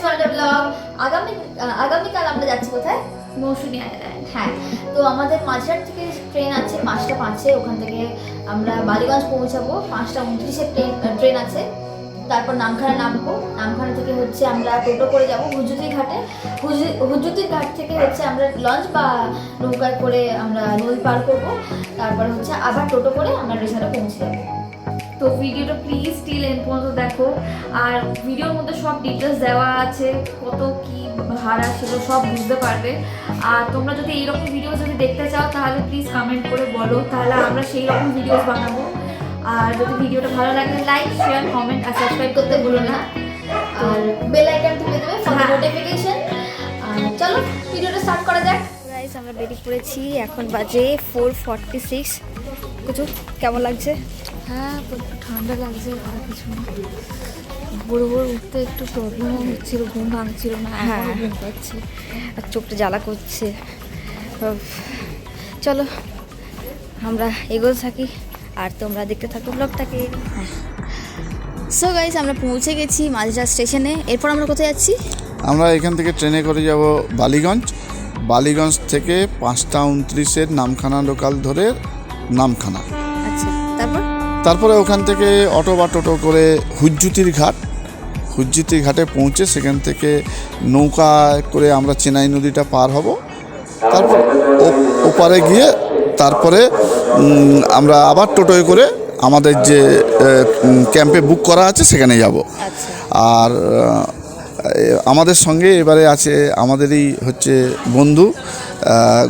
Another blog. আগামীকাল আমরা যাচ্ছি কোথায়? মৌসুমী আইল্যান্ড। হ্যাঁ, তো আমাদের মাঝরাট থেকে ট্রেন আছে 5টা 5-এ, ওখান থেকে আমরা বালিগঞ্জ পৌঁছাবো। 5টা 29-এ ট্রেন আছে। তারপর নামখানা নামবো। নামখানা থেকে হচ্ছে আমরা টোটো করে যাবো হুজুতির ঘাটে। হুজুতির ঘাট থেকে হচ্ছে আমরা লঞ্চ বা নৌকায় করে আমরা নদী পার করবো। তারপর হচ্ছে আবার টোটো করে আমরা রিসর্টে পৌঁছে যাবো। তো ভিডিওটা প্লিজ স্টিল এন্ড পর্যন্ত দেখো। আর ভিডিওর মধ্যে সব ডিটেলস দেওয়া আছে, কত কি ভাড়া ছিল সব বুঝতে পারবে। আর তোমরা যদি এইরকম ভিডিও যদি দেখতে চাও তাহলে প্লিজ কমেন্ট করে বলো, তাহলে আমরা সেই রকম ভিডিওস বানাবো। আর যদি ভিডিওটা ভালো লাগে লাইক শেয়ার কমেন্ট আর সাবস্ক্রাইব করতে ভুলো না। আর বেল আইকন তুলে দেবে ফর নোটিফিকেশন। আর চলো ভিডিওটা স্টার্ট করা যাক। গাইস, আমরা বেরিয়ে পড়েছি, এখন বাজে 4:46। কিছু কেমন লাগছে? হ্যাঁ, ঠান্ডা লাগছে, আর কিছু না। ভোর ভোর উঠতে একটু প্রবলেমও হচ্ছিল, ঘুম ভাঙছিল না। হ্যাঁ, ঘুম পাচ্ছে আর চোখটা জ্বালা করছে। চলো আমরা এগোতে থাকি আর তোমরা দেখতে থাকো ব্লগটাকে। সো গাইস, আমরা পৌঁছে গেছি মাঝরাট স্টেশনে। এরপর আমরা কোথায় যাচ্ছি? আমরা এখান থেকে ট্রেনে করে যাব বালিগঞ্জ। বালিগঞ্জ থেকে 5টা 29-এর নামখানা লোকাল ধরে নামখানা। আচ্ছা, তারপরে ওখান থেকে অটো বা টোটো করে হুজ্জুতির ঘাটে পৌঁছে সেখান থেকে নৌকা করে আমরা চেনাই নদীটা পার হব। তারপর ওপারে গিয়ে তারপরে আমরা আবার টোটোয় করে আমাদের যে ক্যাম্পে বুক করা আছে সেখানে যাব। আর আমাদের সঙ্গে এবারে আছে আমাদেরই হচ্ছে বন্ধু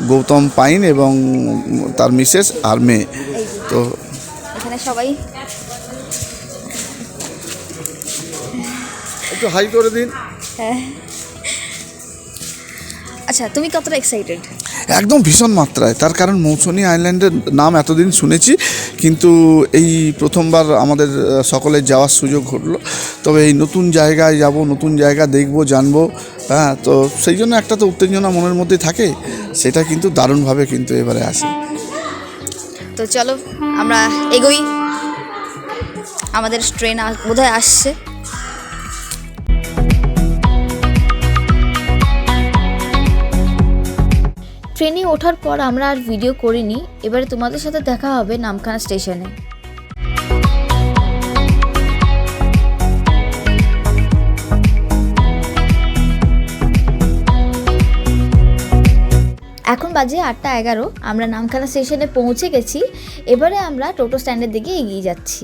গৌতম পাইন এবং তার মিসেস আর মেয়ে। তো এখানে সবাই একটু হাই করে দিন। হ্যাঁ, আচ্ছা, তুমি কতটা এক্সাইটেড? একদম ভীষণ মাত্রায়। তার কারণ মৌসুমী আইল্যান্ডের নাম এতদিন শুনেছি, কিন্তু এই প্রথমবার আমাদের সকলের যাওয়ার সুযোগ ঘটলো। তবে এই নতুন জায়গায় যাব, নতুন জায়গা দেখবো, জানবো। হ্যাঁ, তো সেই জন্য একটা তো উত্তেজনা মনের মধ্যে থাকে, সেটা কিন্তু দারুণভাবে কিন্তু এবারে আসে। তো চলো আমরা এগোই, আমাদের ট্রেন বোধহয় আসছে। ট্রেনে ওঠার পর আমরা আর ভিডিও করিনি। এবারে তোমাদের সাথে দেখা হবে নামখানা স্টেশনে। এখন বাজে 8:11। আমরা নামখানা স্টেশনে পৌঁছে গেছি। এবারে আমরা টোটো স্ট্যান্ডের দিকে এগিয়ে যাচ্ছি।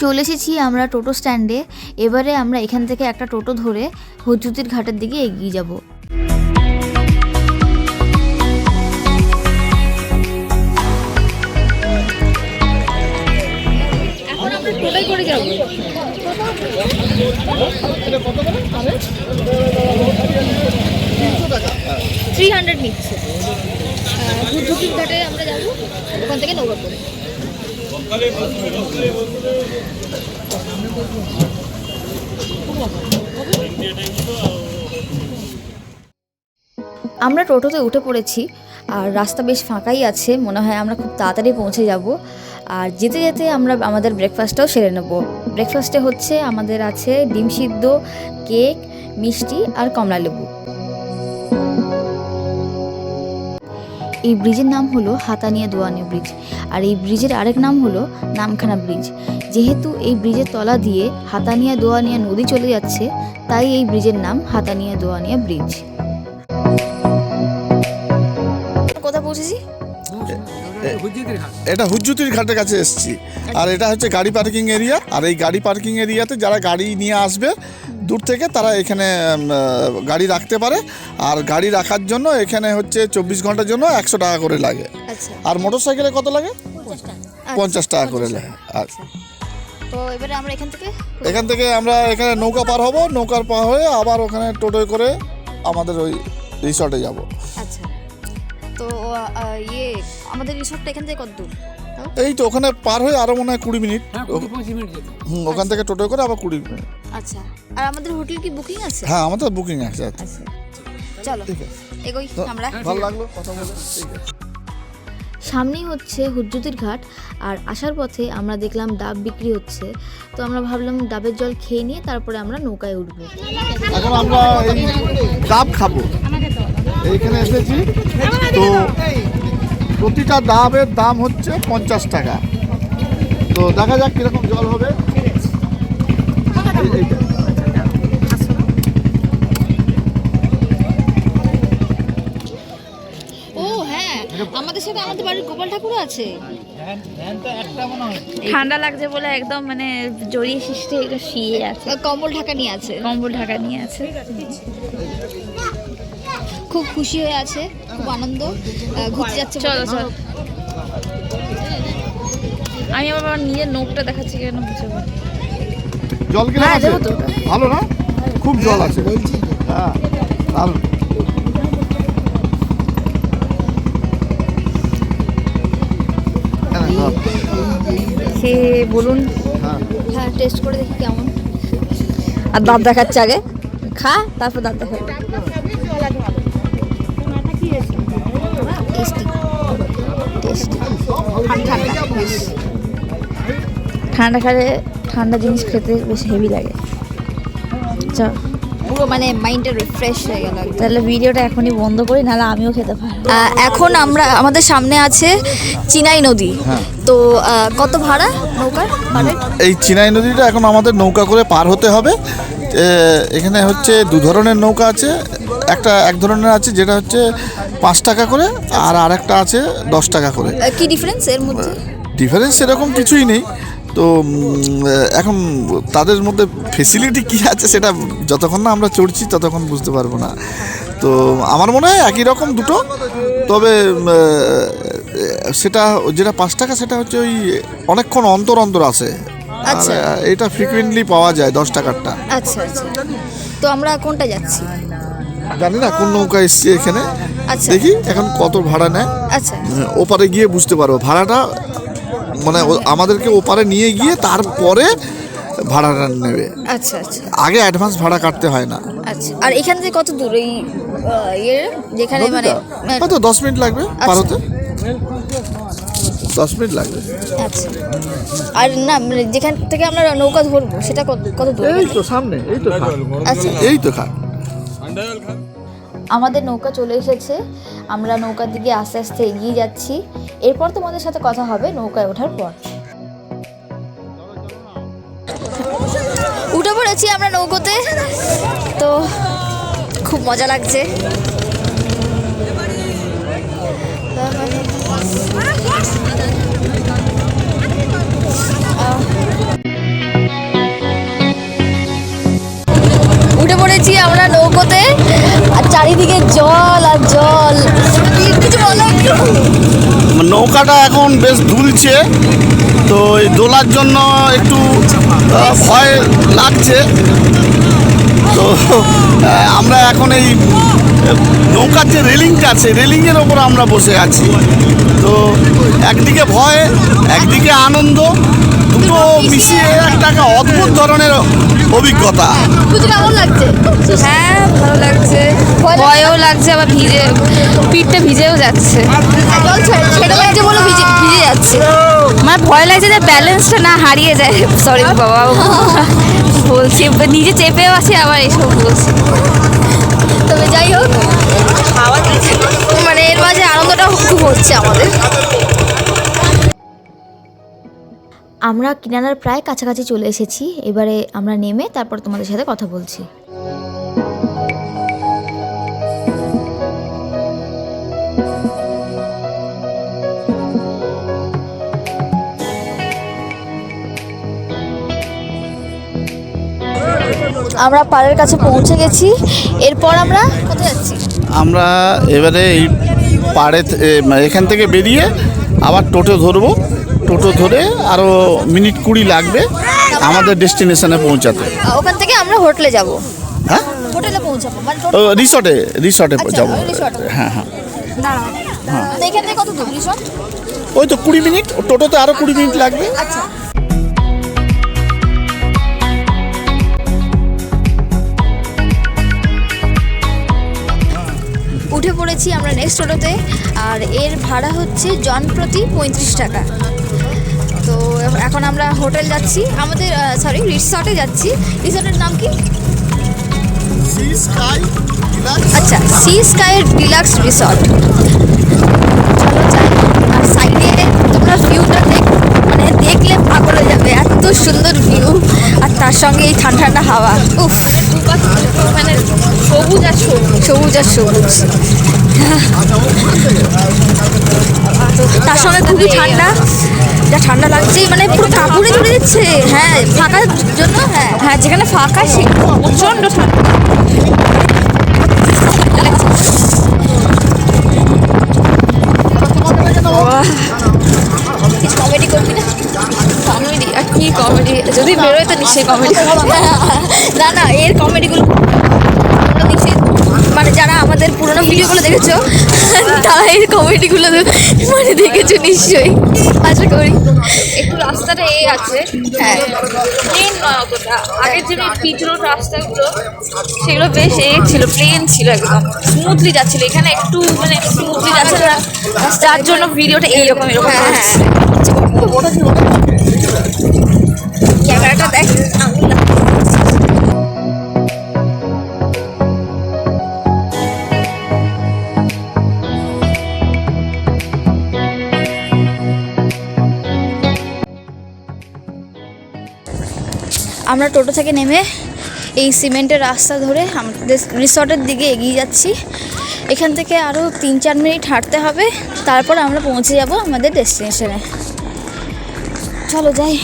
চলে এসেছি আমরা টোটো স্ট্যান্ডে। এবারে আমরা এখান থেকে একটা টোটো ধরে হুজুতির ঘাটের দিকে এগিয়ে যাব। এখন আমরা টোটোয় করে যাব। 300 নিচ্ছে। হুজুতির ঘাটে আমরা যাব, ওখান থেকে নৌকা করে। আমরা টোটোতে উঠে পড়েছি আর রাস্তা বেশ ফাঁকাই আছে, মনে হয় আমরা খুব তাড়াতাড়ি পৌঁছে যাব। আর যেতে যেতে আমরা আমাদের ব্রেকফাস্টটাও সেরে নেব। ব্রেকফাস্টে হচ্ছে আমাদের আছে ডিম সিদ্ধ, কেক, মিষ্টি আর কমলা লেবু। এই ব্রিজের নাম হলো হাতানিয়া দোয়ানিয়া ব্রিজ, আর এই ব্রিজের আরেক নাম হলো নামখানা ব্রিজ। যেহেতু এই ব্রিজের তলা দিয়ে হাতানিয়া দোয়ানিয়া নদী চলে যাচ্ছে, তাই এই ব্রিজের নাম হাতানিয়া দোয়ানিয়া ব্রিজ। কোথায় পৌঁছেছি? এটা হুজ্জুতির ঘাটের কাছে এসেছি। আর এটা হচ্ছে গাড়ি পার্কিং এরিয়া। আর এই গাড়ি পার্কিং এরিয়াতে যারা গাড়ি নিয়ে আসবে দূর থেকে, তারা এখানে গাড়ি রাখতে পারে। আর গাড়ি রাখার জন্য এখানে হচ্ছে 24 ঘন্টার জন্য 100 টাকা করে লাগে। আর মোটর সাইকেলে কত লাগে? 50 টাকা করে লাগে। আচ্ছা, তো এবারে আমরা এখান থেকে আমরা এখানে নৌকা পার হব। নৌকার পার হয়ে আবার ওখানে টোটোয় করে আমাদের ওই রিসর্টে যাব। আচ্ছা, তো আমাদের রিসর্টটা এখান থেকে কত দূর? এই তো ওখানে পার হয়ে আরো মনে হয় 20 মিনিট। ওখান থেকে টোটো করে আবার 20 মিনিট। আচ্ছা, আর আমাদের হোটেল কি বুকিং আছে? হ্যাঁ, আমাদের বুকিং আছে। আচ্ছা, চলো এগোই আমরা। ভালো লাগলো কথা বলে। ঠিক আছে। সামনেই হচ্ছে হুজ্জুতির ঘাট, আর আসার পথে আমরা দেখলাম ডাব বিক্রি হচ্ছে। তো আমরা ভাবলাম ডাবের জল খেয়ে নিয়ে তারপরে আমরা নৌকায় উঠবো। এখন আমরা এই ডাব খাবো, এইখানে এসেছি। তো প্রতিটা ডাবের দাম হচ্ছে 50 টাকা। তো দেখা যাক কিরকম জল হবে। এইটা ও হ্যাঁ, আমাদের সাথে আমাদের বাড়ির গোপাল ঠাকুর আছে। ঠান্ডা লাগছে বলে একদম মানে জড়িয়ে সৃষ্টি এটা শুয়ে আছে, কম্বল ঢাকা নিয়ে আছে, কম্বল ঢাকা নিয়ে আছে। খুব খুশি হয়ে আছে, খুব আনন্দ, ঘুরতে যাচ্ছে। চলো চলো, আমি আবার নিজের নোখটা দেখাচ্ছি কেন বুঝতে পারি। জল কিরকম হ্যাঁ, আছে? দেবো তো। ভালো না? খুব জল আছে। হ্যাঁ, দারুণ। হ্যাঁ, দাও। খেয়ে বলুন। হ্যাঁ। হ্যাঁ, টেস্ট করে দেখি কেমন। আর দাঁত দেখাচ্ছে আগে, খা তারপর দাঁত দেখা। Tasty tasty. ঠান্ডা খেলে, ঠান্ডা জিনিস খেতে বেশ হেভি লাগে। আচ্ছা, পুরো মানে মাইন্ডটা রিফ্রেশ হয়ে গেল। তাহলে ভিডিওটা এখনই বন্ধ করি, নাহলে আমিও খেতে পারি। এখন আমাদের সামনে আছে চিনাই নদী। হ্যাঁ। তো কত ভাড়া নৌকার ভাড়া? এই চিনাই নদীটা এখন আমাদের নৌকা করে পার হতে হবে। এখানে হচ্ছে দু ধরনের নৌকা আছে। এক ধরনের আছে যেটা হচ্ছে 5 টাকা করে, আর আরেকটা আছে 10 টাকা করে। কি ডিফারেন্স এর মধ্যে? ডিফারেন্স এরকম কিছুই নেই। তো এখন তাদের মধ্যে ফেসিলিটি কী আছে সেটা যতক্ষণ না আমরা চড়ছি ততক্ষণ বুঝতে পারবো না। তো আমার মনে হয় একই রকম দুটো, তবে সেটা যেটা 5 টাকা সেটা হচ্ছে ওই অনেকক্ষণ অন্তর অন্তর আসে। আচ্ছা। আর এটা ফ্রিকুয়েন্টলি পাওয়া যায় 10 টাকারটা। আচ্ছা আচ্ছা। তো আমরা কোনটা যাচ্ছি? জানি না কোন নৌকা এসছে এখানে। আচ্ছা। দেখি এখন কত ভাড়া নেয়। আচ্ছা ওপারে গিয়ে বুঝতে পারবো ভাড়াটা, মানে আমাদেরকে ওপারে নিয়ে গিয়ে তারপরে ভাড়াটা নেবে। আচ্ছা আচ্ছা আগে অ্যাডভান্স ভাড়া কাটতে হয় না। আচ্ছা। আর এখান থেকে কত দূর এই যেখানে মানে হয়তো 10 মিনিট লাগবে পার হতে। 10 মিনিট লাগবে। আচ্ছা। আর না মানে যেখান থেকে আমরা নৌকা ধরবো সেটা কত দূর? এই তো সামনে, এই তো ঘাট। আচ্ছা। এই তো ঘাট। আমাদের নৌকা চলে এসেছে, আমরা নৌকার দিকে আস্তে আস্তে এগিয়ে যাচ্ছি। এরপর তোমাদের সাথে কথা হবে নৌকায় ওঠার পর। উঠে পড়েছি আমরা নৌকোতে, তো খুব মজা লাগছে। উঠে পড়েছি আমরা নৌকোতে, আর চারিদিকে জল আর জল। কিছু বলো একটু। নৌকাটা এখন বেশ দুলছে, তো এই দোলার জন্য একটু ভয় লাগছে। তো আমরা এখন এই নৌকার যে রেলিংটা আছে, রেলিংয়ের ওপর আমরা বসে আছি। তো একদিকে ভয়, একদিকে আনন্দ, দুটো মিশিয়ে একটা অদ্ভুত ধরনের অভিজ্ঞতা। বুঝি কেমন লাগছে? হ্যাঁ, ভালো লাগছে, ভয়ও লাগছে, আবার পিঠটা ভিজেও যাচ্ছে। জল ছেড়ে লাগছে বলে ভিজে যাচ্ছে। আমার ভয় লাগছে যে ব্যালেন্সটা না হারিয়ে যায়। সরি বাবা, বলছি নিজে চেপেও আছি আবার এসব বলছি। তবে যাই হোক, মানে এর মাঝে আনন্দটা খুব হচ্ছে আমাদের। আমরা কিনারার প্রায় কাছাকাছি চলে এসেছি। এবারে আমরা নেমে তারপর তোমাদের সাথে কথা বলছি। আমরা পাড়ের কাছে পৌঁছে গেছি। এরপর আমরা কোথায় যাচ্ছি? আমরা এবারে এই এখান থেকে বেরিয়ে আবার টোটো ধরবো। টোটো ধরে আরও মিনিট 20 লাগবে আমাদের ডেস্টিনেশনে পৌঁছাতে। ওখান থেকে আমরা হোটেলে যাব। হ্যাঁ, হোটেলে পৌঁছাবো মানে রিসর্টে আচ্ছা, যাবো। রিসর্টে। হ্যাঁ হ্যাঁ, তো এখান থেকে কত দূর রিসর্ট? ওই তো 20 মিনিট, টোটোতে আরও 20 মিনিট লাগবে। আচ্ছা। উঠে পড়েছি গেছি আমরা নেক্সট টোটোতে, আর এর ভাড়া হচ্ছে জন প্রতি 35 টাকা। তো এখন আমরা হোটেল যাচ্ছি, আমাদের রিসর্টে যাচ্ছি। রিসর্টের নাম কি? আচ্ছা, সি স্কাই ডিলাক্স রিসর্ট। চলো যাই। আর সাইডে তোমরা ভিউটা দেখলে পাগল হয়ে যাবে, এত সুন্দর ভিউ, আর তার সঙ্গে এই ঠান্ডা ঠান্ডা হাওয়া। উফ, মানে সবুজ আর সবুজ, সবুজ আর সবুজ। তো তার সঙ্গে খুবই ঠান্ডা, যা ঠান্ডা লাগছে, মানে পুরো কাপড়ে চলে যাচ্ছে। হ্যাঁ, ফাঁকার জন্য, হ্যাঁ হ্যাঁ, যেখানে ফাঁকা সে প্রচণ্ড ঠান্ডা। কমেডি করবি না? কমেডি আর কি কমেডি, যদি বেরোয় তো নিশ্চয়ই কমেডি। না না, এর কমেডিগুলো নিশ্চয়ই, মানে যারা আমাদের পুরোনো ভিডিওগুলো দেখেছো তারা এর কমেডিগুলো মানে দেখেছো নিশ্চয়ই, আশা করি। একটু রাস্তাটা আছে, হ্যাঁ, প্লেন নয় অতটা। আগের যে পিচ রোড রাস্তাগুলো সেগুলো বেশ ছিল, প্লেন ছিল, একদম স্মুথলি যাচ্ছিল। এখানে একটু মানে স্মুথলি যাচ্ছে না, যার জন্য ভিডিওটা এইরকম এরকম। হ্যাঁ হ্যাঁ, ক্যামেরাটা দেখ। আমরা টোটো থেকে নেমে এই সিমেন্টের রাস্তা ধরে আমাদের রিসর্টের দিকে এগিয়ে যাচ্ছি। এখান থেকে আরও 3-4 মিনিট হাঁটতে হবে, তারপর আমরা পৌঁছে যাব আমাদের ডেস্টিনেশনে। চলো যাই।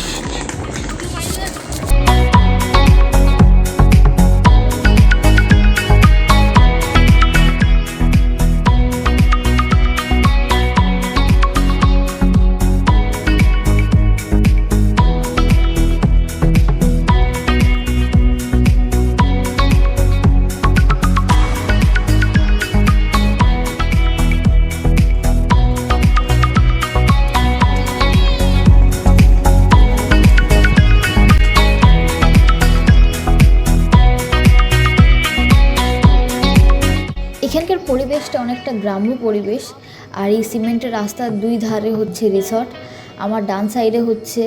এখানকার পরিবেশটা অনেকটা গ্রাম্য পরিবেশ, আর এই সিমেন্টের রাস্তার দুই ধারে হচ্ছে রিসর্ট। আমার ডান সাইডে হচ্ছে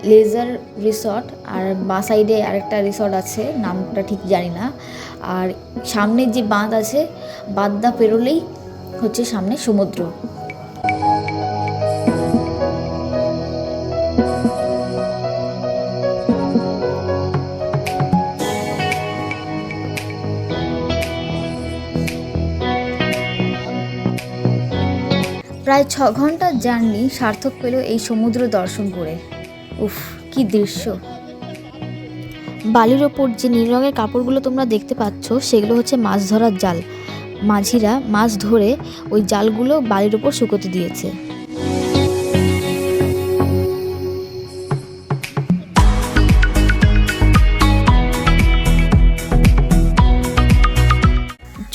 লেজার রিসর্ট, আর বাঁ সাইডে আরেকটা রিসর্ট আছে, নামটা ঠিক জানি না। আর সামনে যে বাঁধ আছে, বাঁধটা পেরোলেই হচ্ছে সামনে সমুদ্র। প্রায় 6 ঘন্টার জার্নি সার্থক পেল এই সমুদ্র দর্শন করে। উফ, কি দৃশ্য! বালির ওপর যে নীল রঙের কাপড়গুলো তোমরা দেখতে পাচ্ছ, সেগুলো হচ্ছে মাছ ধরার জাল। মাঝিরা মাছ ধরে ওই জালগুলো বালির ওপর শুকোতে দিয়েছে।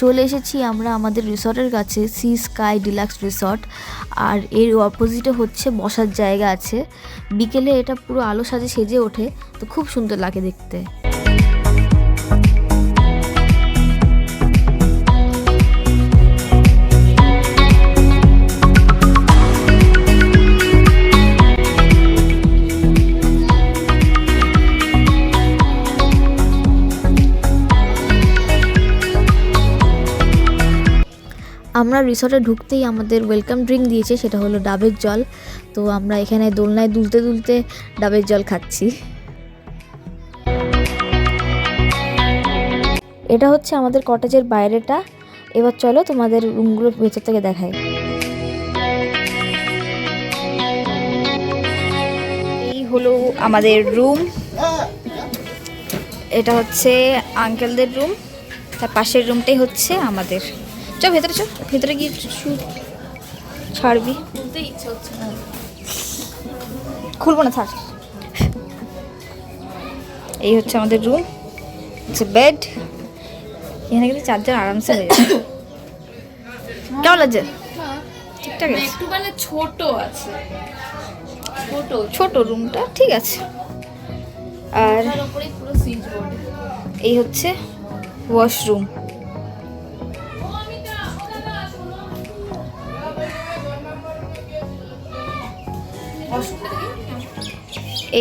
চলে এসেছি আমরা আমাদের রিসর্টের কাছে, সি স্কাই ডিলাক্স রিসর্ট। আর এর অপোজিটে হচ্ছে বসার জায়গা আছে। বিকেলে এটা পুরো আলো সাজে সেজে ওঠে, তো খুব সুন্দর লাগে দেখতে। আমরা রিসর্টে ঢুকতেই আমাদের ওয়েলকাম ড্রিঙ্ক দিয়েছে, সেটা হলো ডাবের জল। তো আমরা এখানে দোলনায় দুলতে দুলতে ডাবের জল খাচ্ছি। এটা হচ্ছে আমাদের কটেজের বাইরেটা। এবার চলো তোমাদের রুমগুলো ভেতর থেকে দেখাই। এই হলো আমাদের রুম, এটা হচ্ছে আঙ্কেলদের রুম, তার পাশের রুমটাই হচ্ছে আমাদের। চ ভেতরে, চ ভেতরে গিয়ে ছাড়বি, ইচ্ছা হচ্ছে না, খুলবো না, থাক। এই হচ্ছে আমাদের রুম, হচ্ছে বেড। এখানে কিন্তু 4 জন আরামসে হয়ে যাবে। কেমন লাগছে? ঠিকঠাক আছে, একটু মানে ছোট আছে, ছোট রুমটা ঠিক আছে। আর তার উপরে পুরো সুইচ বোর্ড। এই হচ্ছে ওয়াশরুম।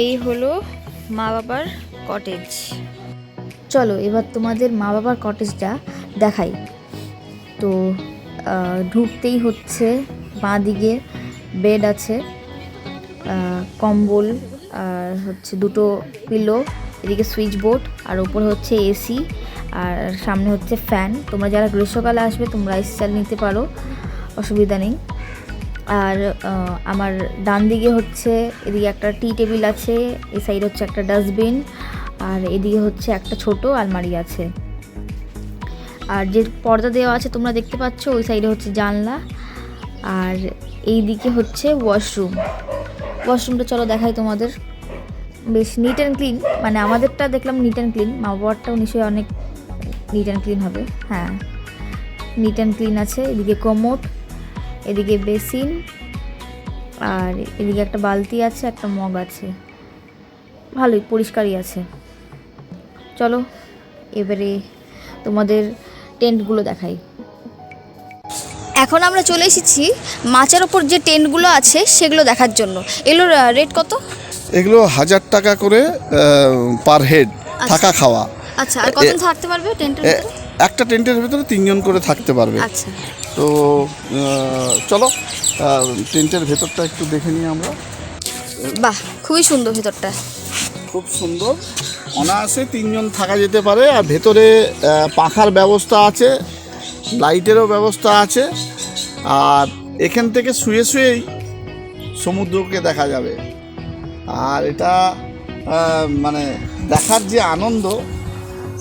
এই হলো মা বাবার কটেজ। চলো এবার তোমাদের মা বাবার কটেজটা দেখাই। তো ঢুকতেই হচ্ছে বাঁ দিকে বেড আছে, কম্বল, আর হচ্ছে দুটো পিলো, এদিকে সুইচ বোর্ড, আর ওপরে হচ্ছে এসি, আর সামনে হচ্ছে ফ্যান। তোমরা যারা গ্রীষ্মকালে আসবে তোমরা এসি চাল নিতে পারো, অসুবিধা নেই। আর আমার ডান দিকে হচ্ছে এদিকে একটা টি টেবিল আছে, এই সাইড হচ্ছে একটা ডাস্টবিন, আর এদিকে হচ্ছে একটা ছোট আলমারি আছে। আর যে পর্দা দেওয়া আছে তোমরা দেখতে পাচ্ছ, ওই সাইডে হচ্ছে জানলা, আর এই দিকে হচ্ছে ওয়াশরুমটা চলো দেখাই তোমাদের। বেশ নিট অ্যান্ড ক্লিন, মানে আমাদেরটা দেখলাম নিট অ্যান্ড ক্লিন, মা বাবারটাও নিশ্চয়ই অনেক নিট অ্যান্ড ক্লিন হবে। হ্যাঁ, নিট অ্যান্ড ক্লিন আছে। এদিকে কোমোড, এদিকে বেসিন, আর এদিকে একটা বালতি আছে, একটা মগ আছে, ভালোই পরিষ্কারই আছে। চলো এবারে তোমাদের টেন্টগুলো দেখাই। এখন আমরা চলে এসেছি মাচার ওপর যে টেন্টগুলো আছে সেগুলো দেখার জন্য। এগুলোর রেট কত? এগুলো 1000 টাকা করে পার হেড, থাকা খাওয়া। আচ্ছা, আর কতজন থাকতে পারবে টেন্টের ভিতরে? একটা টেন্টের ভিতরে 3 জন করে থাকতে পারবে। আচ্ছা, তো চলো টেন্টের ভেতরটা একটু দেখে নিই আমরা। বাহ, খুবই সুন্দর ভেতরটা, খুব সুন্দর, অনায়াসে 3 জন থাকা যেতে পারে। আর ভেতরে পাখার ব্যবস্থা আছে, লাইটেরও ব্যবস্থা আছে, আর এখান থেকে শুয়ে শুয়েই সমুদ্রকে দেখা যাবে। আর এটা মানে দেখার যে আনন্দ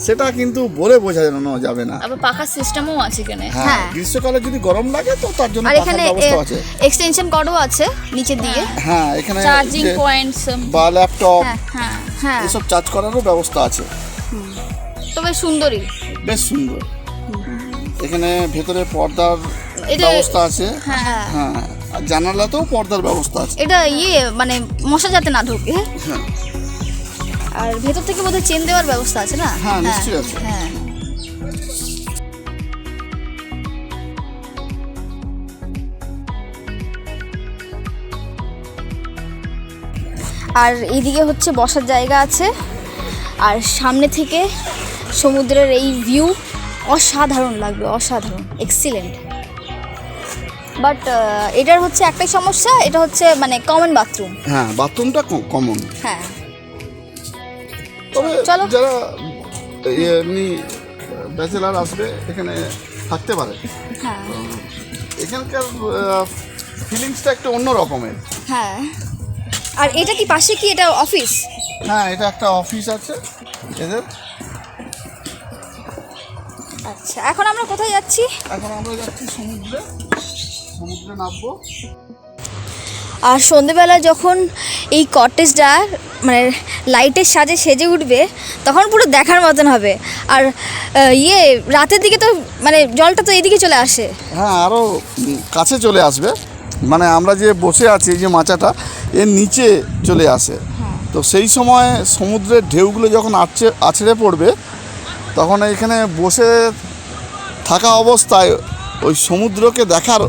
সেটা কিন্তু বলে বোঝানো যাবে না। আবার পাখার সিস্টেমও আছে এখানে। হ্যাঁ, গ্রীষ্মকালে যদি গরম লাগে তো তার জন্য আর পাখার এখানে ব্যবস্থা আছে। এক্সটেনশন কর্ডও আছে নিচের দিকে। হ্যাঁ, এখানে চার্জিং পয়েন্টস বা ল্যাপটপ হ্যাঁ এসব চার্জ করারও ব্যবস্থা আছে। তবে সুন্দরই, বেশ সুন্দর। এখানে ভেতরে পর্দার ব্যবস্থা আছে। হ্যাঁ, আর জানালাতেও পর্দার ব্যবস্থা আছে। এটা মানে মশা যাতে না ঢোকে। হ্যাঁ, আর ভেতর থেকে বোধহয় চেন দেওয়ার ব্যবস্থা আছে না? হ্যাঁ, নিশ্চয়ই আছে। হ্যাঁ, আর এইদিকে হচ্ছে বসার জায়গা আছে, আর সামনে থেকে সমুদ্রের এই ভিউ অসাধারণ লাগবে, অসাধারণ, এক্সিলেন্ট। বাট এটার হচ্ছে একটাই সমস্যা, এটা হচ্ছে মানে কমন বাথরুম। হ্যাঁ, বাথরুমটা কমন। হ্যাঁ, তবে চলো। যারা এমনি ব্যাচেলার আসবে এখানে থাকতে পারে। হ্যাঁ, এখানকার ফিলিংসটা একটু অন্য রকমের। হ্যাঁ। আর এটা কি পাশে কি এটা অফিস? হ্যাঁ, এটা একটা অফিস আছে এদের। আচ্ছা, এখন আমরা কোথায় যাচ্ছি? এখন আমরা যাচ্ছি সমুদ্রে নামবো। আর সন্ধেবেলা যখন এই কটেজটা মানে লাইটের সাজে সেজে উঠবে তখন পুরো দেখার মতন হবে। আর রাতের দিকে তো মানে জলটা তো এইদিকে চলে আসে। হ্যাঁ, আরও কাছে চলে আসবে, মানে আমরা যে বসে আছি এই যে মাচাটা এর নিচে চলে আসে। তো সেই সময় সমুদ্রের ঢেউগুলো যখন আছড়ে পড়বে তখন এখানে বসে থাকা অবস্থায় ওই সমুদ্রকে দেখার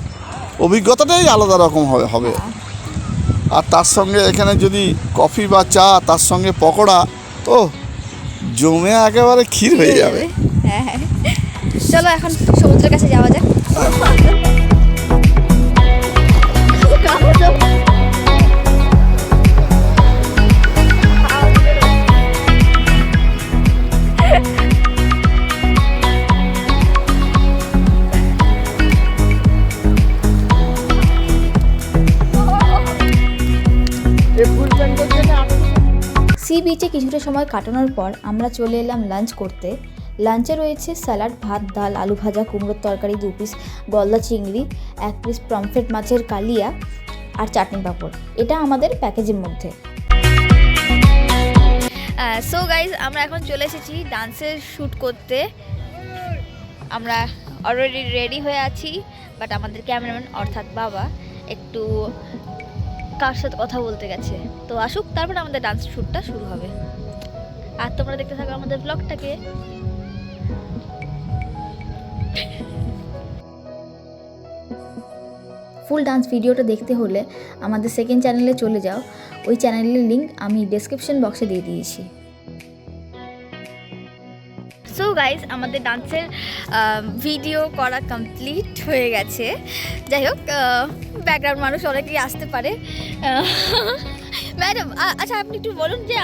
অভিজ্ঞতাটাই আলাদা রকম হবে। আর তার সঙ্গে এখানে যদি কফি বা চা, তার সঙ্গে পকোড়া, ও জমে একেবারে ক্ষীর হয়ে যাবে। হ্যাঁ, চলো এখন সমুদ্রের কাছে যাওয়া যাক। সি বিচে কিছুটা সময় কাটানোর পর আমরা চলে এলাম লাঞ্চ করতে। লাঞ্চে রয়েছে স্যালাড, ভাত, ডাল, আলু ভাজা, কুমড়োর তরকারি, 2 পিস গলদা চিংড়ি, 1 পিস পমফ্রেট মাছের কালিয়া, আর চাটনি পাঁপড়। এটা আমাদের প্যাকেজের মধ্যে। সো গাইজ, আমরা এখন চলে এসেছি ডান্সের শ্যুট করতে। আমরা অলরেডি রেডি হয়ে আছি, বাট আমাদের ক্যামেরাম্যান অর্থাৎ বাবা একটু কার সাথে কথা বলতে গেছে। তো আসুক, তারপর আমাদের ডান্স শ্যুটটা শুরু হবে। আর তোমরা দেখতে থাকো আমাদের ব্লগটাকে। ফুল ডান্স ভিডিওটা দেখতে হলে আমাদের সেকেন্ড চ্যানেলে চলে যাও, ওই চ্যানেলের লিঙ্ক আমি ডেসক্রিপশন বক্সে দিয়ে দিয়েছি। সো গাইজ, আমাদের ডান্সের ভিডিও করা কমপ্লিট হয়ে গেছে। যাই হোক, ব্যাকগ্রাউন্ড মানুষ অনেকেই আসতে পারে। ম্যাডাম, আচ্ছা আপনি একটু বলুন যে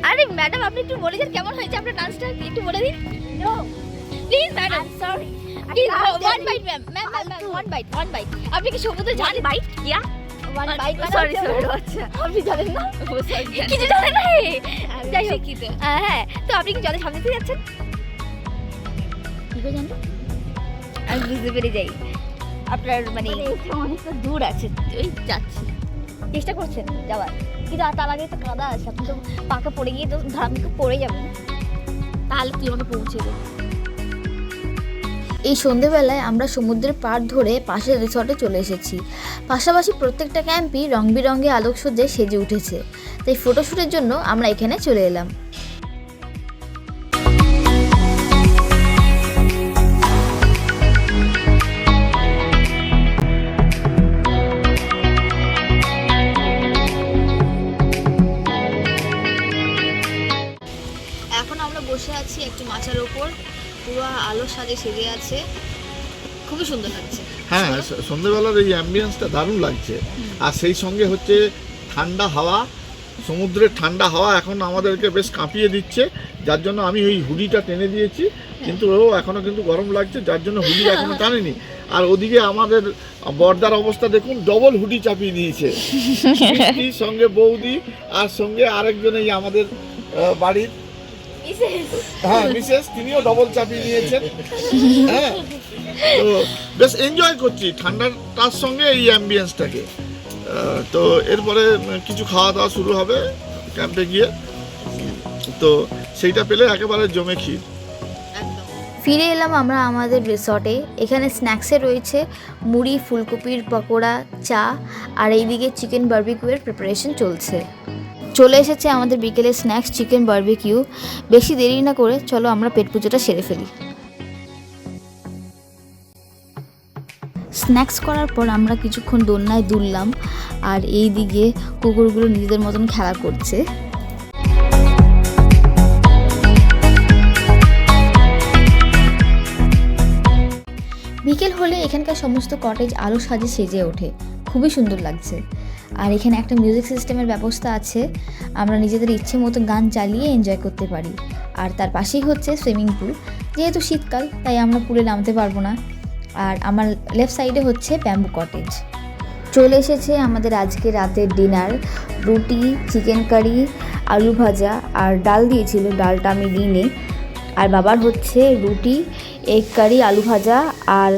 আরে ম্যাডাম, আপনি একটু বলে যান কেমন হয়েছে আপনার ডান্সটা, একটু বলে দিন please. Madam sorry, please one bite ma'am, one bite. আপনি কি সমুদ্রে জানেন? বাইট কিয়া ওয়ান বাইট, সরি আচ্ছা আপনি জানেন না? কিছু জানেন না? যাই হোক, হ্যাঁ, তো আপনি কি জলে সামনে দিয়ে যাচ্ছেন? কি করে জানতো? আমি বুঝতে পেরে যাই আপনার মানে অনেকটা দূর আছে, ওই যাচ্ছি, চেষ্টা করছেন যাওয়ার, কিন্তু তার আগে তো কাদা আছে, আপনি তো পাকা পড়ে গিয়ে তো ধারাম পড়ে যাবেন, তাহলে তুই আমাকে পৌঁছে দেবে। এই সন্ধেবেলায় আমরা সমুদ্রের পাড় ধরে পাশের রিসর্টে চলে এসেছি। পাশাপাশি প্রত্যেকটা ক্যাম্পই রং বেরঙে আলোকসজ্জায় সেজে উঠেছে, তাই ফটোশ্যুটের জন্য আমরা এখানে চলে এলাম। এখন আমরা বসে আছি একটি মাচার ওপর, পুরো আলো সাজে সেজে আছে, খুবই সুন্দর লাগছে। হ্যাঁ, সন্ধ্যেবেলার এই অ্যাম্বিয়েন্সটা দারুণ লাগছে। আর সেই সঙ্গে হচ্ছে ঠান্ডা হাওয়া, সমুদ্রের ঠান্ডা হাওয়া এখন আমাদেরকে বেশ কাঁপিয়ে দিচ্ছে, যার জন্য আমি ওই হুডিটা টেনে দিয়েছি, কিন্তু ও এখনো কিন্তু গরম লাগছে, যার জন্য হুডি এখনো টানেনি। আর ওদিকে আমাদের বর্দার অবস্থা দেখুন, ডবল হুডি চাপিয়ে দিয়েছে, সঙ্গে বৌদি আর সঙ্গে আরেকজন এই আমাদের বাড়ির হ্যাঁ মিসেস, তিনিও ডবল চাপিয়ে নিয়েছেন। হ্যাঁ, তো বেশ এনজয় করছি ঠান্ডাটার সঙ্গে এই অ্যাম্বিয়েন্সটাকে। তো এরপরে কিছু খাওয়া দাওয়া শুরু হবে ক্যাম্পে গিয়ে, তো সেইটা পেলে একেবারে জমে ক্ষীর। ফিরে এলাম আমরা আমাদের রিসর্টে। এখানে স্ন্যাক্সে রয়েছে মুড়ি, ফুলকপির পকোড়া, চা, আর এইদিকে চিকেন বারবিকিউয়ের প্রিপারেশন চলছে। চলে এসেছে আমাদের বিকেলের স্ন্যাক্স চিকেন বারবিকিউ। বেশি দেরি না করে চলো আমরা পেট পুজোটা সেরে ফেলি। স্ন্যাক্স করার পর আমরা কিছুক্ষণ দোলনায় দুললাম, আর এই দিকে কুকুরগুলো নিজেদের মতন খেলা করছে। বিকেল হলে এখানকার সমস্ত কটেজ আলো সাজে সেজে ওঠে, খুবই সুন্দর লাগছে। আর এখানে একটা মিউজিক সিস্টেমের ব্যবস্থা আছে, আমরা নিজেদের ইচ্ছে মতো গান চালিয়ে এনজয় করতে পারি। আর তার পাশেই হচ্ছে সুইমিং পুল, যেহেতু শীতকাল তাই আমরা পুলে নামতে পারবো না। আর আমার লেফট সাইডে হচ্ছে ব্যাম্বু কটেজ। চলে এসেছে আমাদের আজকে রাতের ডিনার, রুটি, চিকেন কারি, আলু ভাজা আর ডাল দিয়েছিল, ডালটা আমি দিইনি। আর বাবার হচ্ছে রুটি, এগ কারি, আলু ভাজা আর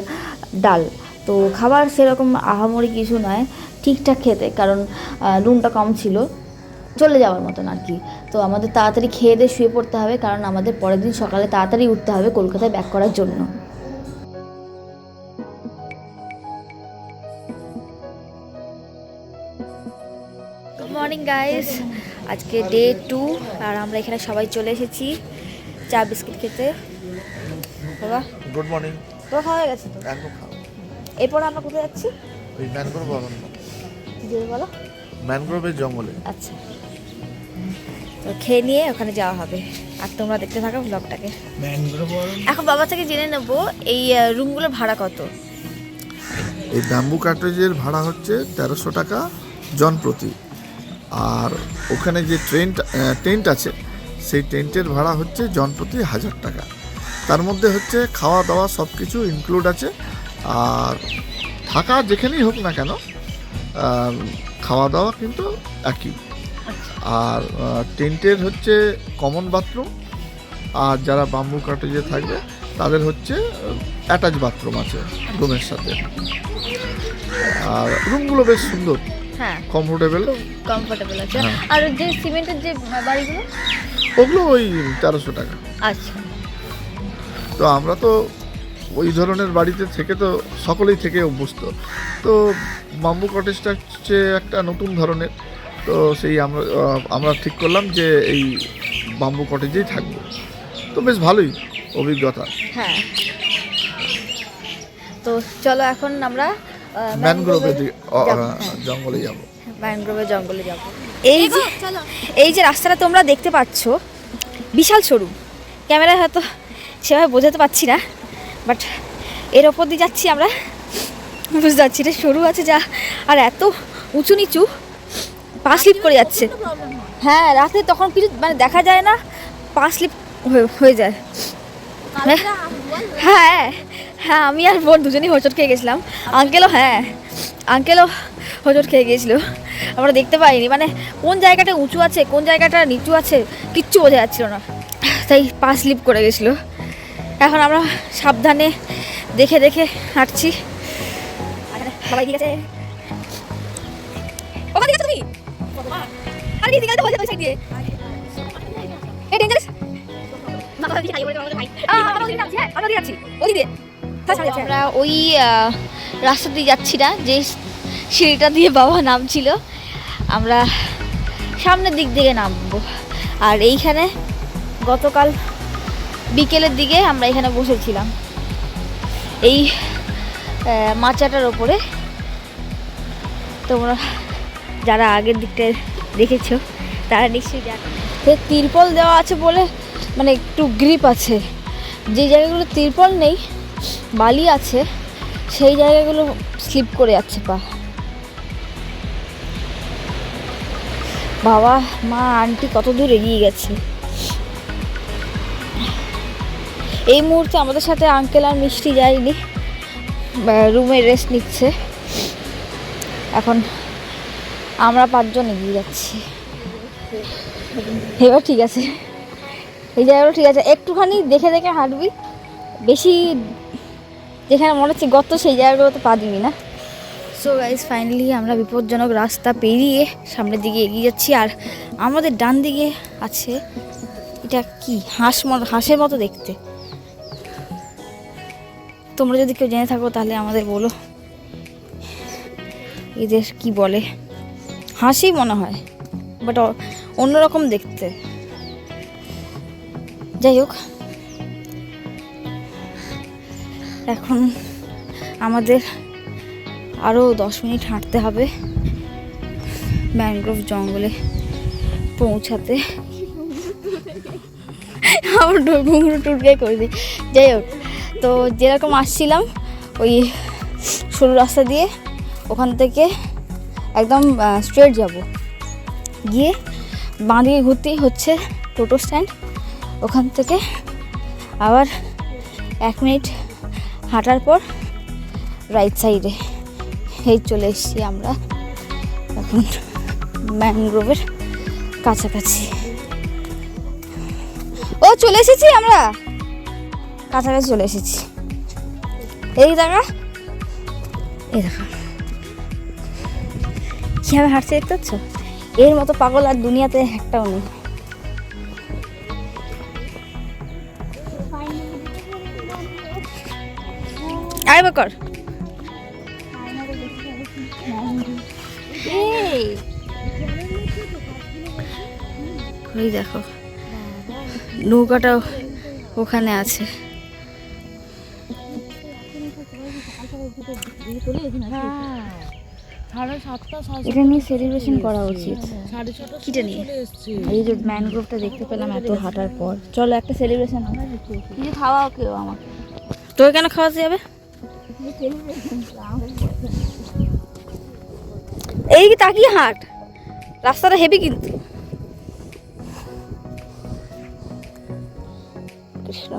ডাল। তো খাবার সেরকম আহামরি কিছু নয়, ঠিকঠাক খেতে, কারণ নুনটা কম ছিল, চলে যাওয়ার মতন আর কি। তো আমাদের তাড়াতাড়ি খেয়ে দিয়ে শুয়ে পড়তে হবে, কারণ আমাদের পরের দিন সকালে তাড়াতাড়ি উঠতে হবে কলকাতায় ব্যাক করার জন্য। গুড মর্নিং গাইস, আজকে ডে 2 আর আমরা এখানে সবাই চলে এসেছি চা বিস্কিট খেতে। বাবা গুড মর্নিং। তো খাওয়া হয়ে গেছে তো? একদম খাও। এরপর আমরা কোথায় যাচ্ছি? ওই ম্যানগ্রোভ অরণ্য। যে বলো, ম্যানগ্রোভের জঙ্গলে। আচ্ছা, তো খেয়ে নিয়ে ওখানে যাওয়া হবে, আর তোমরা দেখতে থাকো ব্লগটাকে। ম্যানগ্রোভ অরণ্য। এখন বাবা থেকে জেনে নেব এই রুমগুলোর ভাড়া কত। এই ব্যাম্বু কটেজের ভাড়া হচ্ছে 1300 টাকা জন প্রতি। আর ওখানে যে টেন্ট আছে, সেই টেন্টের ভাড়া হচ্ছে জন প্রতি 1000 টাকা। তার মধ্যে হচ্ছে খাওয়া দাওয়া সব কিছু ইনক্লুড আছে। আর থাকা যেখানেই হোক না কেন, খাওয়া দাওয়া কিন্তু একই। আর টেন্টের হচ্ছে কমন বাথরুম, আর যারা ব্যাম্বু কটেজে থাকবে তাদের হচ্ছে অ্যাটাচ বাথরুম আছে রুমের সাথে। আর রুমগুলো বেশ সুন্দর, হ্যাঁ কমফোর্টেবল আছে। আর যে সিমেন্টের যে বাড়িগুলো, ওগুলো ওই 1300 টাকা। আচ্ছা, তো আমরা তো ওই ধরনের বাড়িতে থেকে তো সকলেই থেকে অভ্যস্ত, তো ব্যাম্বু কটেজটা হচ্ছে একটা নতুন ধরনের। তো সেই আমরা ঠিক করলাম যে এই ব্যাম্বু কটেজেই থাকবো। তো বেশ ভালোই অভিজ্ঞতা। হ্যাঁ। তো চলো এখন আমরা ম্যানগ্রোভের যাবো। জঙ্গলে যাব। ম্যানগ্রোভের জঙ্গলে যাব। এই যে রাস্তাটা তোমরা দেখতে পাচ্ছ বিশাল সরু, ক্যামেরায় হয়তো সেভাবে বোঝাতে পারছি না, বাট এর ওপর দিয়ে যাচ্ছি আমরা, বুঝতে পারছি এটা সরু আছে যা, আর এত উঁচু নিচু, পা স্লিপ করে যাচ্ছে। হ্যাঁ রাতে তখন কিছু মানে দেখা যায় না, পা স্লিপ হয়ে যায়। হ্যাঁ হ্যাঁ আমি আর বোন দুজনেই হোঁচট খেয়ে গেছিলাম। আঙ্কেলও হোঁচট খেয়ে গিয়েছিল, আমরা দেখতে পাইনি মানে কোন জায়গাটা উঁচু আছে কোন জায়গাটা নিচু আছে কিচ্ছু বোঝা যাচ্ছিল না, তাই পা স্লিপ করে গেছিলো। এখন আমরা সাবধানে দেখে দেখে হাঁটছি। সবাই ঠিক আছে? ওখানে গেছো তুমি? আরে ঠিক আছে, ওই সাইড দিয়ে। এই ডেঞ্জারাস। আমরা ওই রাস্তা দিয়ে যাচ্ছি না যে সিঁড়িটা দিয়ে বাবা নামছিল, আমরা সামনের দিক থেকে নামবো। আর এইখানে গতকাল বিকেলের দিকে আমরা এখানে বসেছিলাম এই মাচাটার ওপরে। তোমরা যারা আগের দিকটায় দেখেছো তারা নিশ্চয়ই জানো। তিরপল দেওয়া আছে বলে মানে একটু গ্রিপ আছে, যে জায়গাগুলো তিরপল নেই বালি আছে সেই জায়গাগুলো স্লিপ করে যাচ্ছে পা। বাবা মা আন্টি কত দূর এগিয়ে গেছে। এই মুহূর্তে আমাদের সাথে আঙ্কেল আর মিষ্টি যায়নি, রুমে রেস্ট নিচ্ছে। এখন আমরা 5 জন এগিয়ে যাচ্ছি। এবার ঠিক আছে, এই জায়গাটা ঠিক আছে, একটুখানি দেখে দেখে হাঁটবি, বেশি যেখানে মনে হচ্ছে গর্ত সেই জায়গাগুলোতে পা দিবি না। সো গাইজ ফাইনালি আমরা বিপজ্জনক রাস্তা পেরিয়ে সামনের দিকে এগিয়ে যাচ্ছি। আর আমাদের ডান দিকে আছে এটা কি হাঁসের মতো দেখতে। তোমরা যদি কেউ জেনে থাকো তাহলে আমাদের বলো এদের কি বলে। হাঁসই মনে হয়, বাট অন্যরকম দেখতে। যাই হোক, এখন আমাদের আরও 10 মিনিট হাঁটতে হবে ম্যানগ্রোভ জঙ্গলে পৌঁছাতে। আমার ঘুঙরু টুটকে করে দিই। যাই হোক, তো যেরকম আসছিলাম ওই সরু রাস্তা দিয়ে ওখান থেকে একদম স্ট্রেট যাব, গিয়ে বাঁ দিকে ঘুরতেই হচ্ছে টোটো স্ট্যান্ড, ওখান থেকে আবার 1 মিনিট হাঁটার পর রাইট সাইডে এই চলে এসেছি আমরা এখন ম্যানগ্রোভের কাছাকাছি। ও চলে এসেছি, আমরা কাছাকাছি চলে এসেছি। এই দেখা কীভাবে হাঁটছে দেখতে পাচ্ছ? এর মতো পাগল আর দুনিয়াতে একটাও নেই। আরেকবার কর। ওই দেখো নৌকাটাও ওখানে আছে। এটা নিয়ে সেলিব্রেশন করা উচিত। কিটা নিয়ে এই যে ম্যানগ্রোভটা দেখতে পেলাম এত হাঁটার পর, চলো একটা সেলিব্রেশন হয়। কিছু খাওয়াও কেউ আমাকে। তোকে কেন খাওয়াতে যাবে? এই তাকিয়ে হাঁট, রাস্তাটা হেভি কিন্তু। কৃষ্ণ,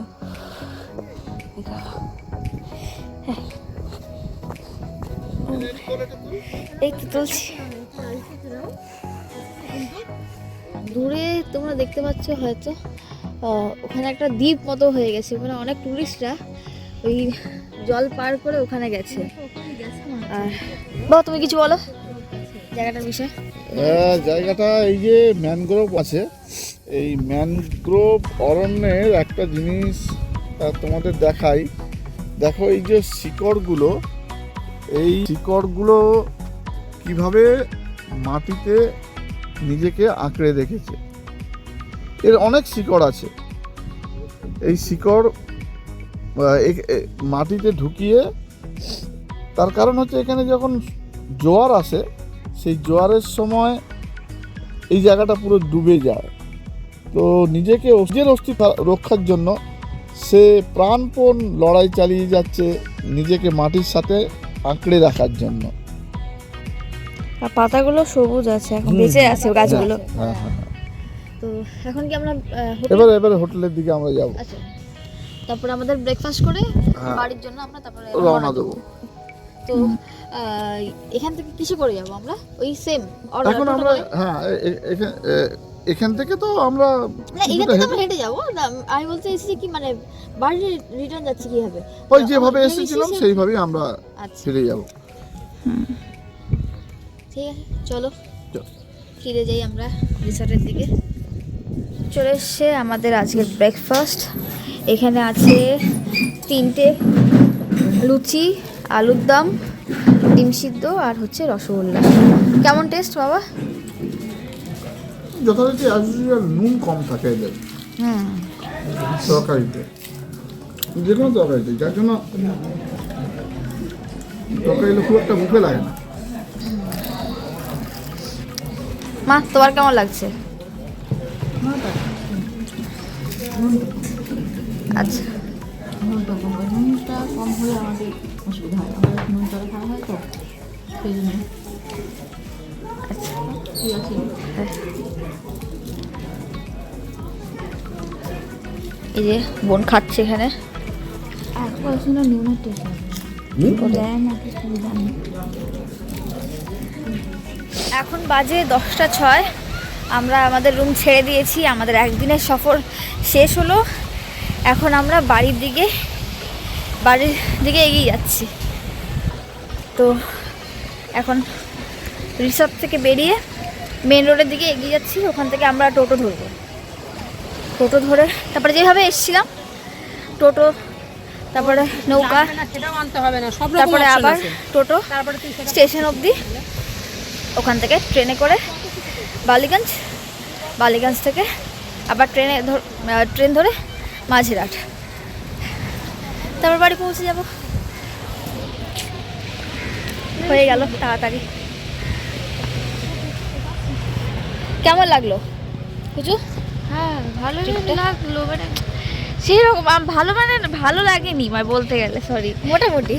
এই তো তুলছি। দূরে তোমরা দেখতে পাচ্ছ হয়তো ওখানে একটা দ্বীপ মতো হয়ে গেছে, ওখানে অনেক টুরিস্টরা ওই জল পার করে ওখানে গেছে। আর বাবা তুমি কিছু বলো জায়গাটার বিষয়ে। জায়গাটা এই যে ম্যানগ্রোভ আছে, এই ম্যানগ্রোভ অরণ্যের একটা জিনিস তোমাদের দেখাই। দেখো এই যে শিকড়গুলো, এই শিকড়গুলো কিভাবে মাটিতে নিজেকে আঁকড়ে রেখেছে। এর অনেক শিকড় আছে, এই শিকড় মাটিতে ঢুকিয়ে তার কারণ হচ্ছে এখানে যখন জোয়ার আসে, সেই জোয়ারের সময় এই জায়গাটা পুরো ডুবে যায়। তো নিজের অস্তিত্ব রক্ষার জন্য সে প্রাণপণ লড়াই চালিয়ে যাচ্ছে নিজেকে মাটির সাথে আঁকড়ে রাখার জন্য। আর পাতাগুলো সবুজ আছে, এখন বেঁচে আছে গাছগুলো। হ্যাঁ হ্যাঁ। তো এখন কি আমরা এবারে হোটেলের দিকে আমরা যাব। আচ্ছা, তারপরে আমাদের ব্রেকফাস্ট করে হ্যাঁ। বাড়ির জন্য আমরা তারপরে রওনা দেবো। তো এখান থেকে কিসে করে যাব আমরা? ওই সেম এখন আমরা এখান থেকে তো আমরা না, এখান থেকে আমরা হেঁটে যাবো না, আমি বলতে এসেছি কি মানে বাড়ি রিটার্ন যাচ্ছি কিভাবে? ওই যেভাবে এসেছিলাম সেইভাবেই আমরা আচ্ছা ফিরে যাব। ঠিক আছে, চলো চল। ফিরে যাই আমরা রিসর্টের দিকে। চলে এসছে আমাদের আজকের ব্রেকফাস্ট। এখানে আছে 3টে লুচি, আলুর দম, ডিম সিদ্ধ আর হচ্ছে রসগোল্লা। কেমন টেস্ট বাবা? যথারীতি নুন কম থাকে এদের তরকারিতে, যে কোনো তরকারিতে, যার জন্য তরকারিগুলো খুব একটা মুখে লাগে না। মা তোমার কেমন লাগছে? আচ্ছা, নুনটা কম হলে আমাদের অসুবিধা হয়, আমাদের নুনটা খাওয়া হয় তো সেই জন্য। আচ্ছা ঠিক আছে। এই যে বোন খাচ্ছে এখানে। একবার শুনে নুনের টেস্ট দেয় না, কিছু জানি। এখন বাজে 10টা 6। আমরা আমাদের রুম ছেড়ে দিয়েছি, আমাদের একদিনের সফর শেষ হলো। এখন আমরা বাড়ির দিকে এগিয়ে যাচ্ছি। তো এখন রিসর্ট থেকে বেরিয়ে মেন রোডের দিকে এগিয়ে যাচ্ছি। ওখান থেকে আমরা টোটো ধরবো। টোটো ধরে তারপরে যেভাবে এসেছিলাম টোটো, তারপরে নৌকা, তারপরে আবার টোটো স্টেশন অবধি, ওখান থেকে ট্রেনে করে বালিগঞ্জ থেকে আবার ট্রেন ধরে মাঝেরহাট, তারপর বাড়ি পৌঁছে যাব। হয়ে গেল তাড়াতাড়ি। কেমন লাগলো কিছু? হ্যাঁ ভালো লাগলো, মানে সেরকম ভালো লাগেনি মানে বলতে গেলে, সরি, মোটামুটি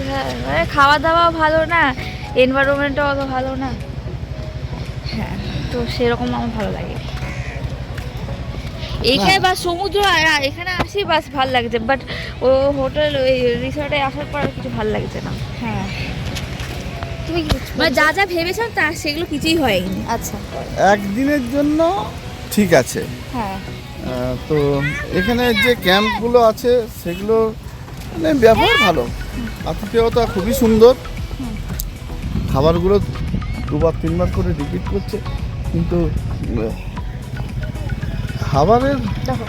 হ্যাঁ, মানে খাওয়া দাওয়া ভালো না, এনভায়রনমেন্টও অত ভালো না। হ্যাঁ, তো সেরকম আমার ভালো লাগে। এইখানে বা সমুদ্র এখানে আসি বাস ভালো লাগছে, বাট ও হোটেল ওই রিসর্টে আসার পর আর কিছু ভালো লাগছে না। হ্যাঁ, তুমি মানে যা যা ভেবেছেন তা সেগুলো কিছুই হয়নি। আচ্ছা, একদিনের জন্য ঠিক আছে। হ্যাঁ, তো এখানে যে ক্যাম্পগুলো আছে সেগুলো মানে ব্যবহার ভালো, আতিথেয়তা খুবই সুন্দর। খাবারগুলো 2-3বার করে রিপিট করছে, কিন্তু খাবারের দেখো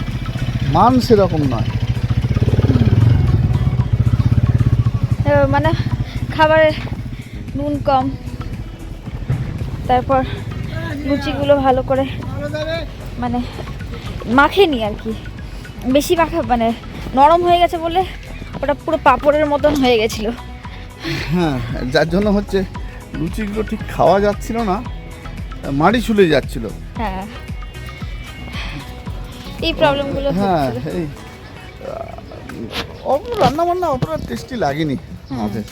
মান সেরকম নয়। মানে খাবারে নুন কম, তারপর লুচিগুলো ভালো করে মানে মাখেনি আর কি, বেশি মাখা মানে নরম হয়ে গেছে বলে ওটা পুরো পাঁপড়ের মতন হয়ে গেছিলো। হ্যাঁ, যার জন্য হচ্ছে লুচিগুলো ঠিক খাওয়া যাচ্ছিল না, মাড়ি চুলে যাচ্ছিল। হ্যাঁ, এই প্রবলেমগুলো হ্যাঁ, হচ্ছিল। এই রান্না বান্না অতটা টেস্টি লাগেনি আমাদের,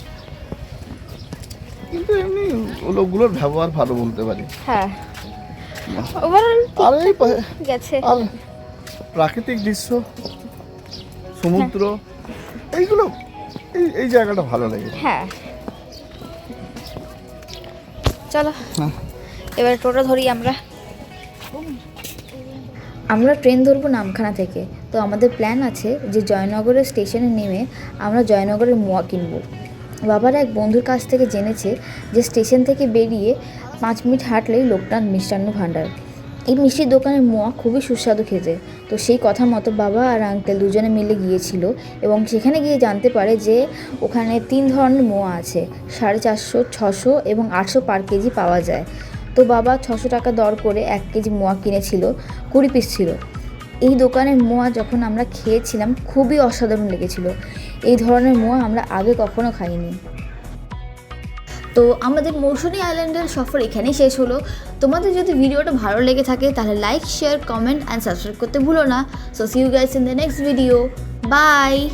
কিন্তু এমনি লোকগুলোর ব্যবহার ভালো বলতে পারি। হ্যাঁ, ওভারঅল আর এই ঠিক আছে। আর প্রাকৃতিক দৃশ্য, সমুদ্র, এইগুলো এই জায়গাটা ভালো লাগে। হ্যাঁ, চলো হ্যাঁ। এবারে টোটো ধরি আমরা। আমরা ট্রেন ধরবো নামখানা থেকে। তো আমাদের প্ল্যান আছে যে জয়নগরের স্টেশনে নেমে আমরা জয়নগরের মোয়া কিনবো। বাবার এক বন্ধুর কাছ থেকে জেনেছে যে স্টেশন থেকে বেরিয়ে 5 মিনিট হাঁটলেই লোকনাথ মিষ্টান্ন ভাণ্ডার। এই মিষ্টির দোকানের মোয়া খুবই সুস্বাদু খেতে। তো সেই কথা মতো বাবা আর আঙ্কেল দুজনে মিলে গিয়েছিল এবং সেখানে গিয়ে জানতে পারে যে ওখানে 3 ধরনের মোয়া আছে, 450, 600 এবং 800 পার কেজি পাওয়া যায়। তো বাবা 600 টাকা দর করে 1 কেজি মোয়া কিনেছিল, 20 পিস ছিল। এই দোকানের মোয়া যখন আমরা খেয়েছিলাম খুবই অসাধারণ লেগেছিল। এই ধরনের মোয়া আমরা আগে কখনো খাইনি। তো আমাদের মৌসুনী আইল্যান্ডের সফর এখানেই শেষ হলো। তোমাদের যদি ভিডিওটা ভালো লেগে থাকে তাহলে like, share, comment and subscribe করতে ভুলো না। So see you guys in the next video. By.